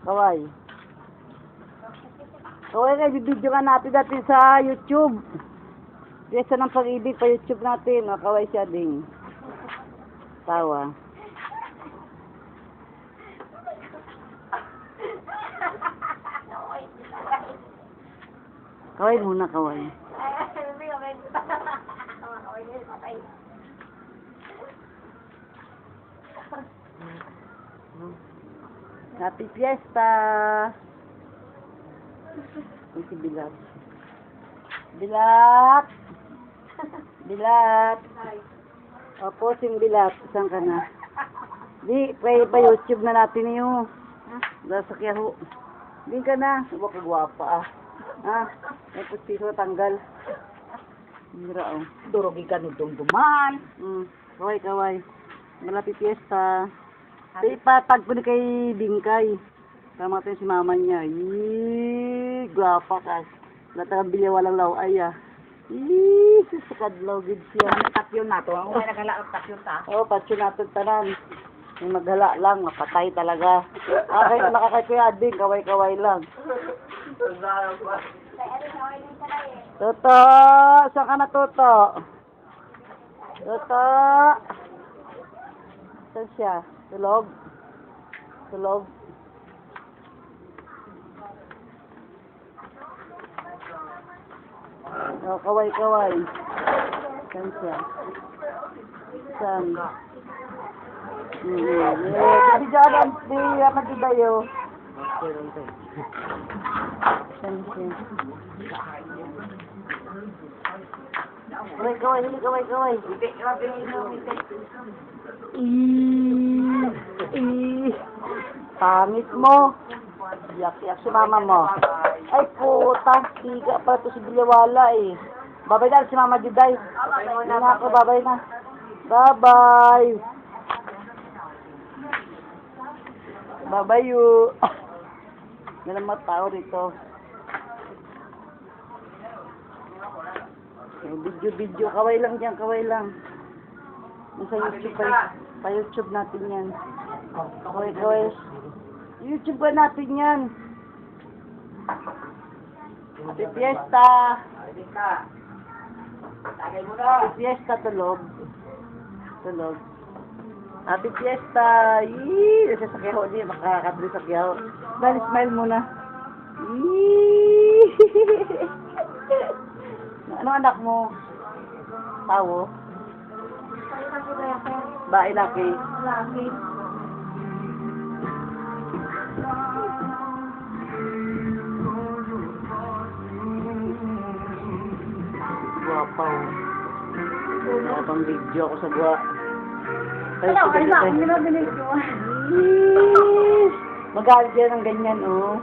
Kaway. Kaway kayo, bibidyo ka natin dati sa YouTube. Piyesa ng pag-ibig pa YouTube natin. O, kaway siya ding. Tawa. Kaway muna, kaway. Happy Fiesta! Ay, si Bilat. Bilat! Bilat! Opo, sing Bilat. Saan ka na? Di, pa YouTube na natin yun. Dahil sa kiyaho. Di ka na. Huwag ka gwapa ah. Ah, may pustiso tanggal. Mira oh. Durugi ka nitong duman. Kaway, kaway. Malapit Fiesta. Di patag ko ni kay Bingkay. Tama tayo si mama niya. Eee, gwapa ka. Latang bilya walang law ay ah. Eee, susukadlaw gid siya. Tapyon na to. Ang may nagalaot tapyon ta. Oo, patyo natin tanan. Yung maghala lang, mapatay talaga. Okay, nakakay kuya Ading, kaway-kaway lang. Toto! Saan ka na, Toto? Toto! Saan siya? Tulog? Tulog? Oh, kaway-kaway. Saan siya? Saan? Di jalan di apa di bayo. Saan siya? Kaway-kaway, hindi kaway-kaway. Pangit mo. Yak-yak si mama mo. Ay puta, tiga pa to si Bilyawala eh. Babay na si Mama Juday. Hindi na ako, babay na. Bye-bye. Bye-bye you. Nalang mga tao rito. Video-video, kaway lang dyan, kaway lang. Nasa YouTube pa YouTube natin yan. Kaway. YouTube pa natin yan. Happy Fiesta! Happy Fiesta, tulog. Tulog. Happy Fiesta! Yee! Nasa sakyaw, di makakadri sakyaw. Dahil smile muna. Yee! Ano anak mo? Tawo? Bae laki? Laki. Guwapa oh. Wala pang video ako sa guwa. Ano, ay ba? Ang ginagalit ko. Magalit yan ng ganyan oh.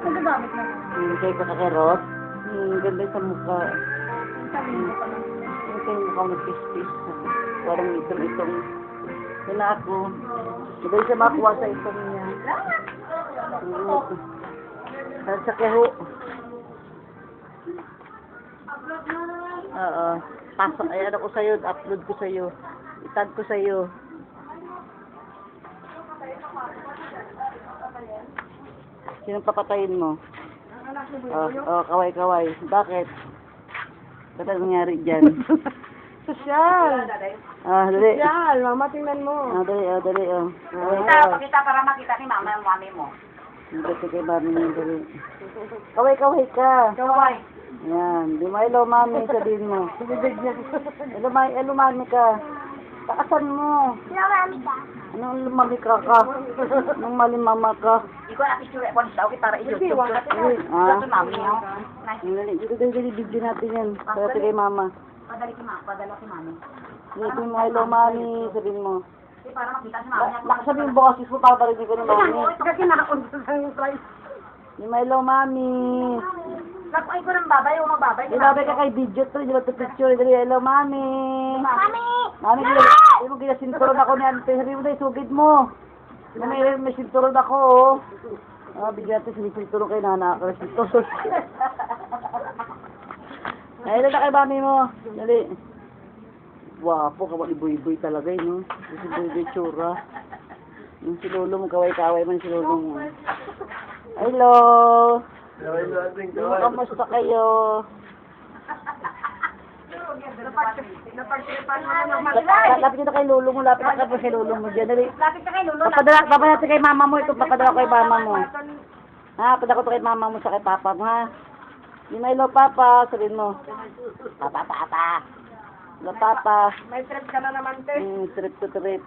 Nagagamit na. Kaya ko kakerot. Ganda sa mukha. Sabi mo pala. Kaya mukha nagpis-pis. Parang itong-itong. Yan na ako. Madali siya makuha sa itong niya. Sa keho. Oo. Pasok, ay ano ko sa'yo, upload ko sa'yo. Itag ko sa'yo. Sinong papatayin mo? Kaway-kaway. Bakit? Ba't ang nangyari dyan? Sosyal. Dali. Sosyal. Mama, tingnan mo. Dali. Pakita para makita ni mama yung mami mo. Dali kay mami niya, dali. Kaway-kaway ka. Kaway. Yan. Di mo, hello mami, sabihin mo. Hello mami ka. Takasan mo. Hello, mami ka. Anong lumami ka? Anong malimama ka? Ikaw na picture ko sa kita para i-YouTube. Ito mami mo. Dali, video natin yan. Para kay mama. Padala si mami. Sabihin mo, hello mami, sabihin mo. Para makita si mami. Sabihin mo, boses mo, para parinig ko ni mami. Kasi nakakunsa sa yung price. Hello mami. Ay ko ng babay o magbabay. Ilabay ka kay video to, dito to picture. Dali, hello mami. Mami! Mami, hindi mo ginasinturon ako ni Ante. Sabi mo na, isugid mo. May sinturon ako, oh. Bigyan natin sinisinturon kay nana. Sinturon. Ay, na kay mami mo. Dali. Wapo, kawali boy-boy talaga eh, no? Si boy-boy tsura. Yung si lolo mo, kaway-kaway man si lolo mo. Hello! Kamusta kayo? Lapit na kay lolo mo, lapit na kay lolo mo dyan. Dali. Lapit ka kay Lolo. Papadala natin kay mama mo. Ito, papadala ko kay mama mo. Ha, papadala ko to kay mama mo sa kay papa mo, ha? Yung hello, papa. Sabihin mo. Papa, papa. Hello, papa. May trip ka na naman, te. Trip to trip.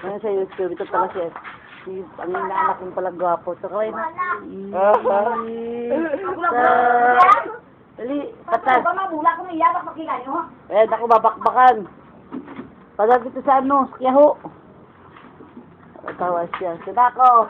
Ano sa YouTube? Ito pala siya. Ang inaanak kong palang gwapo. Ito kaway na. Dali, patag. Ba mabula ko ng iyapak makilala mo? Eh, ako babakbakan. Patag dito sa ano, sa Yahoo. Tawa siya. Sinako.